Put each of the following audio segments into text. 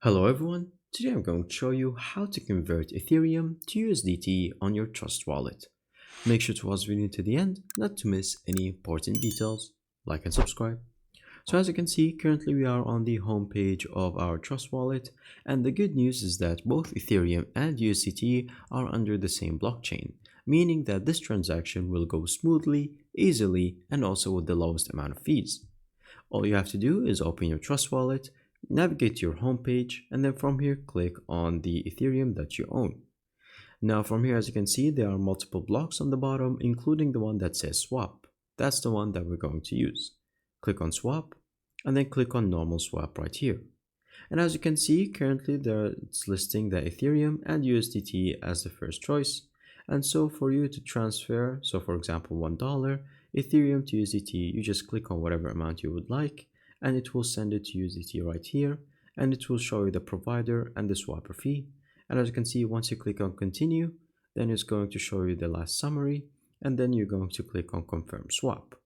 Hello everyone, today I'm going to show you how to convert Ethereum to USDT on your Trust wallet. Make sure to watch the video to the end not to miss any important details. Like and subscribe. So as you can see, currently we are on the home page of our Trust wallet, and the good news is that both Ethereum and USDT are under the same blockchain, meaning that this transaction will go smoothly, easily, and also with the lowest amount of fees. All you have to do is open your Trust wallet, navigate to your home page, and then from here click on the Ethereum that you own. Now from here, as you can see, there are multiple blocks on the bottom, including the one that says swap. That's the one that we're going to use. Click on swap and then click on normal swap right here. And as you can see, currently it's listing the Ethereum and USDT as the first choice. And so for you to transfer, so for example $1 Ethereum to USDT, you just click on whatever amount you would like, and it will send it to USDT right here, and it will show you the provider and the swapper fee. And as you can see, once you click on continue, then it's going to show you the last summary, and then you're going to click on confirm swap.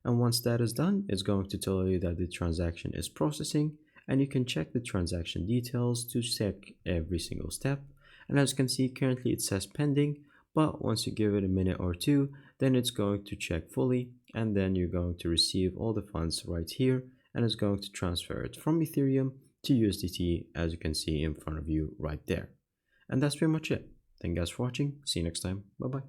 And once that is done, it's going to tell you that the transaction is processing, and you can check the transaction details to check every single step. And as you can see, currently it says pending, but once you give it a minute or two, then it's going to check fully, and then you're going to receive all the funds right here, and it's going to transfer it from Ethereum to USDT, as you can see in front of you right there. And that's pretty much it. Thank you guys for watching. See you next time. Bye bye.